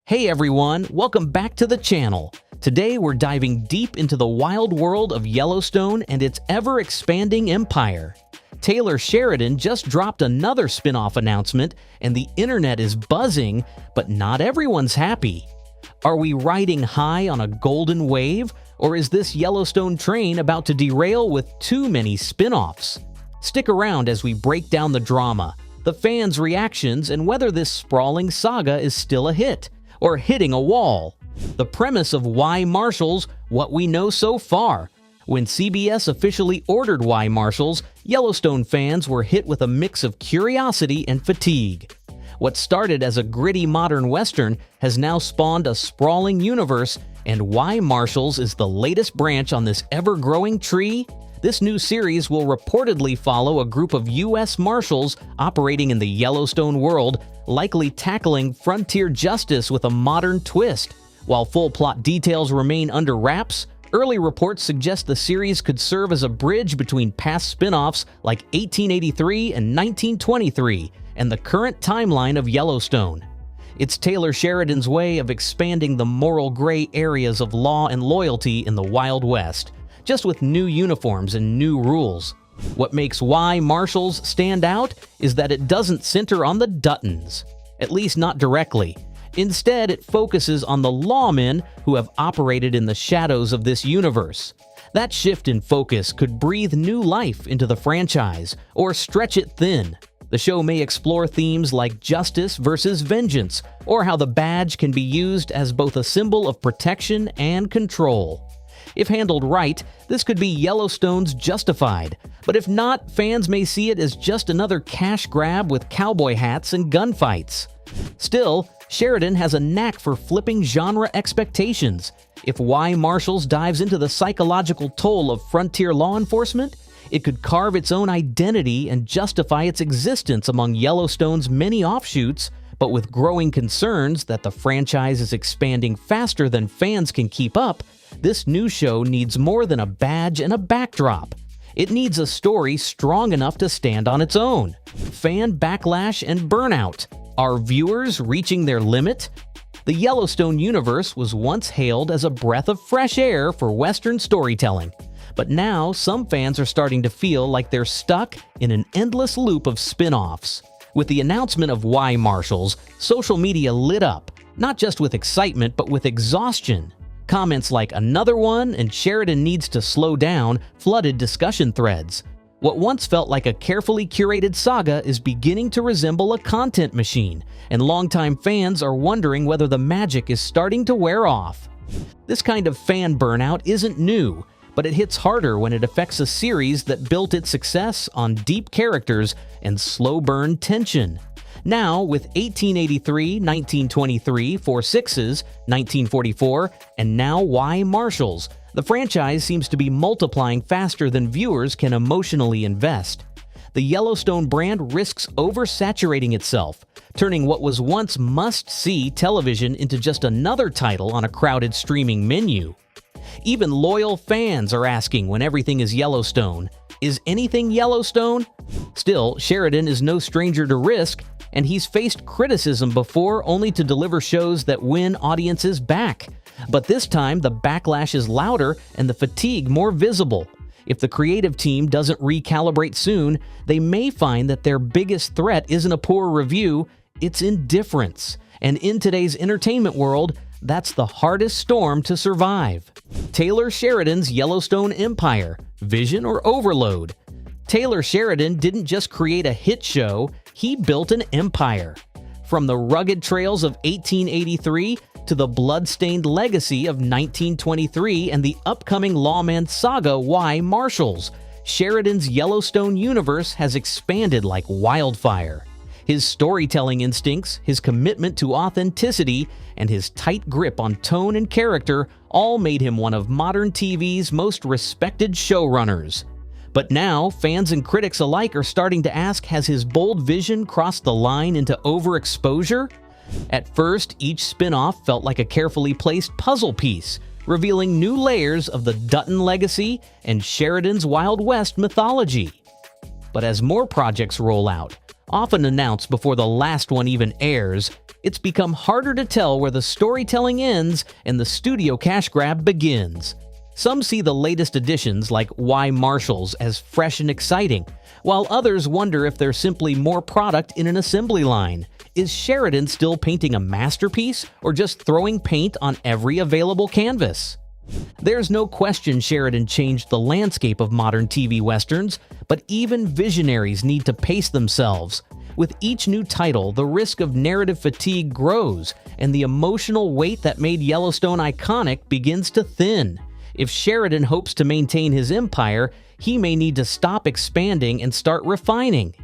Hey everyone, welcome back to the channel. Today we're diving deep into the wild world of Yellowstone and its ever-expanding empire. Taylor Sheridan just dropped another spin-off announcement and the internet is buzzing, but not everyone's happy. Are we riding high on a golden wave, or is this Yellowstone train about to derail with too many spin-offs? Stick around as we break down the drama, the fans' reactions, and whether this sprawling saga is still a hit or hitting a wall. The premise of Why Marshals, what we know so far. When CBS officially ordered Why Marshals, Yellowstone fans were hit with a mix of curiosity and fatigue. What started as a gritty modern western has now spawned a sprawling universe, and Why Marshals is the latest branch on this ever-growing tree. This new series will reportedly follow a group of U.S. Marshals operating in the Yellowstone world, likely tackling frontier justice with a modern twist. While full plot details remain under wraps, early reports suggest the series could serve as a bridge between past spin-offs like 1883 and 1923 and the current timeline of Yellowstone. It's Taylor Sheridan's way of expanding the moral gray areas of law and loyalty in the Wild West, just with new uniforms and new rules. What makes Why Marshals stand out is that it doesn't center on the Duttons, at least not directly. Instead, it focuses on the lawmen who have operated in the shadows of this universe. That shift in focus could breathe new life into the franchise or stretch it thin. The show may explore themes like justice versus vengeance, or how the badge can be used as both a symbol of protection and control. If handled right, this could be Yellowstone's Justified, but if not, fans may see it as just another cash grab with cowboy hats and gunfights. Still, Sheridan has a knack for flipping genre expectations. If Why Marshals dives into the psychological toll of frontier law enforcement, it could carve its own identity and justify its existence among Yellowstone's many offshoots, but with growing concerns that the franchise is expanding faster than fans can keep up, this new show needs more than a badge and a backdrop. It needs a story strong enough to stand on its own. Fan backlash and burnout. Are viewers reaching their limit? The Yellowstone universe was once hailed as a breath of fresh air for Western storytelling. But now, some fans are starting to feel like they're stuck in an endless loop of spin-offs. With the announcement of Why Marshals, social media lit up, not just with excitement but with exhaustion. Comments like "another one" and "Sheridan needs to slow down" flooded discussion threads. What once felt like a carefully curated saga is beginning to resemble a content machine, and longtime fans are wondering whether the magic is starting to wear off. This kind of fan burnout isn't new, but it hits harder when it affects a series that built its success on deep characters and slow-burn tension. Now, with 1883, 1923, 4 sixes, 1944, and now Why Marshals, the franchise seems to be multiplying faster than viewers can emotionally invest. The Yellowstone brand risks oversaturating itself, turning what was once must-see television into just another title on a crowded streaming menu. Even loyal fans are asking when everything is Yellowstone, is anything Yellowstone? Still, Sheridan is no stranger to risk, and he's faced criticism before only to deliver shows that win audiences back. But this time, the backlash is louder and the fatigue more visible. If the creative team doesn't recalibrate soon, they may find that their biggest threat isn't a poor review, it's indifference. And in today's entertainment world, that's the hardest storm to survive. Taylor Sheridan's Yellowstone Empire, vision or overload? Taylor Sheridan didn't just create a hit show, he built an empire. From the rugged trails of 1883 to the blood-stained legacy of 1923 and the upcoming lawman saga Why Marshals, Sheridan's Yellowstone universe has expanded like wildfire. His storytelling instincts, his commitment to authenticity, and his tight grip on tone and character all made him one of modern TV's most respected showrunners. But now, fans and critics alike are starting to ask, has his bold vision crossed the line into overexposure? At first, each spin-off felt like a carefully placed puzzle piece, revealing new layers of the Dutton legacy and Sheridan's Wild West mythology. But as more projects roll out, Often announced before the last one even airs, it's become harder to tell where the storytelling ends and the studio cash grab begins. Some see the latest additions, like Why Marshals, as fresh and exciting, while others wonder if there's simply more product in an assembly line. Is Sheridan still painting a masterpiece, or just throwing paint on every available canvas? There's no question Sheridan changed the landscape of modern TV westerns, but even visionaries need to pace themselves. With each new title, the risk of narrative fatigue grows, and the emotional weight that made Yellowstone iconic begins to thin. If Sheridan hopes to maintain his empire, he may need to stop expanding and start refining.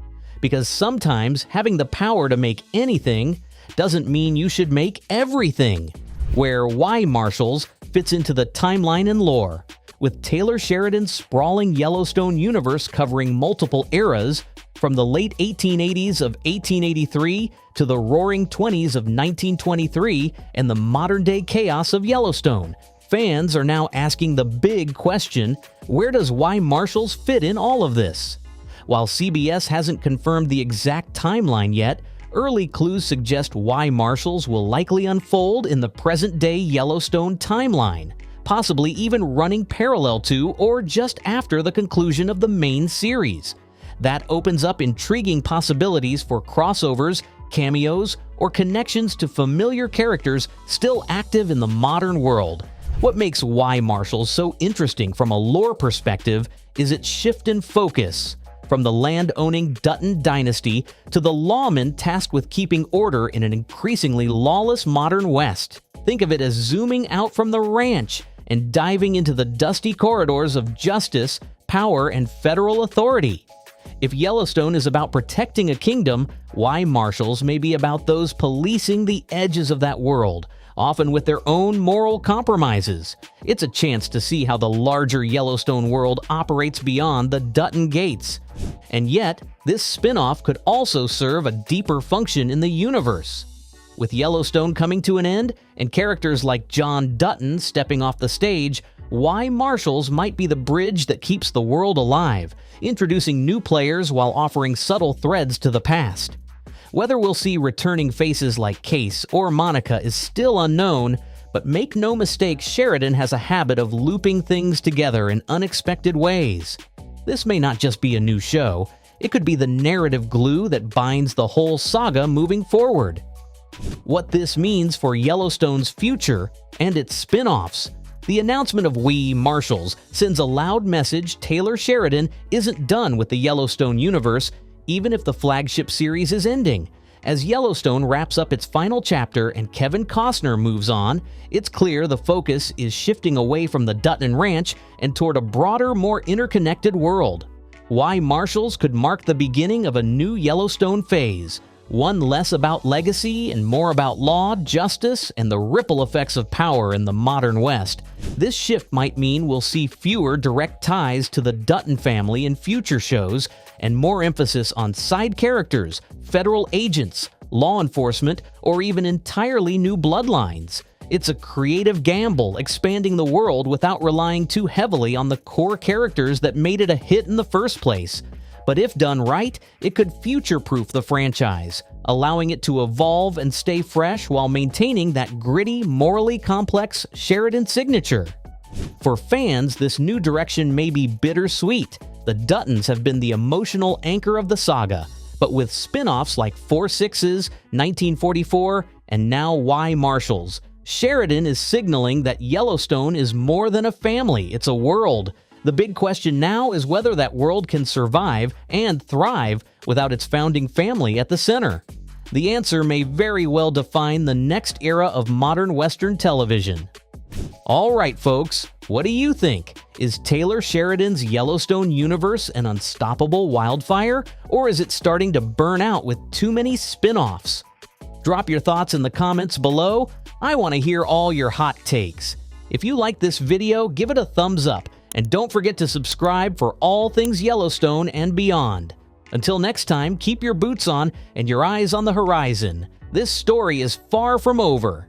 Because sometimes having the power to make anything doesn't mean you should make everything. Where Why Marshals fits into the timeline and lore. With Taylor Sheridan's sprawling Yellowstone universe covering multiple eras, from the late 1880s of 1883 to the roaring 20s of 1923 and the modern-day chaos of Yellowstone, fans are now asking the big question, where does Why Marshals fit in all of this? While CBS hasn't confirmed the exact timeline yet, early clues suggest Why Marshals will likely unfold in the present-day Yellowstone timeline, possibly even running parallel to or just after the conclusion of the main series. That opens up intriguing possibilities for crossovers, cameos, or connections to familiar characters still active in the modern world. What makes Why Marshals so interesting from a lore perspective is its shift in focus. From the land-owning Dutton dynasty to the lawmen tasked with keeping order in an increasingly lawless modern West. Think of it as zooming out from the ranch and diving into the dusty corridors of justice, power, and federal authority. If Yellowstone is about protecting a kingdom, Why Marshals may be about those policing the edges of that world, often with their own moral compromises. It's a chance to see how the larger Yellowstone world operates beyond the Dutton gates. And yet, this spin-off could also serve a deeper function in the universe. With Yellowstone coming to an end, and characters like John Dutton stepping off the stage, Why Marshals might be the bridge that keeps the world alive, introducing new players while offering subtle threads to the past. Whether we'll see returning faces like Case or Monica is still unknown, but make no mistake, Sheridan has a habit of looping things together in unexpected ways. This may not just be a new show, it could be the narrative glue that binds the whole saga moving forward. What this means for Yellowstone's future and its spin-offs. The announcement of Why Marshals sends a loud message Taylor Sheridan isn't done with the Yellowstone universe, even if the flagship series is ending. As Yellowstone wraps up its final chapter and Kevin Costner moves on, it's clear the focus is shifting away from the Dutton Ranch and toward a broader, more interconnected world. Why Marshals could mark the beginning of a new Yellowstone phase, one less about legacy and more about law, justice, and the ripple effects of power in the modern West. This shift might mean we'll see fewer direct ties to the Dutton family in future shows, and more emphasis on side characters, federal agents, law enforcement, or even entirely new bloodlines. It's a creative gamble, expanding the world without relying too heavily on the core characters that made it a hit in the first place. But if done right, it could future-proof the franchise, allowing it to evolve and stay fresh while maintaining that gritty, morally complex Sheridan signature. For fans, this new direction may be bittersweet. The Duttons have been the emotional anchor of the saga, but with spin-offs like 4/6's, 1944, and now Why Marshals, Sheridan is signaling that Yellowstone is more than a family, it's a world. The big question now is whether that world can survive and thrive without its founding family at the center. The answer may very well define the next era of modern Western television. All right, folks, what do you think? Is Taylor Sheridan's Yellowstone universe an unstoppable wildfire, or is it starting to burn out with too many spin-offs? Drop your thoughts in the comments below. I want to hear all your hot takes. If you like this video, give it a thumbs up, and don't forget to subscribe for all things Yellowstone and beyond. Until next time, keep your boots on and your eyes on the horizon. This story is far from over.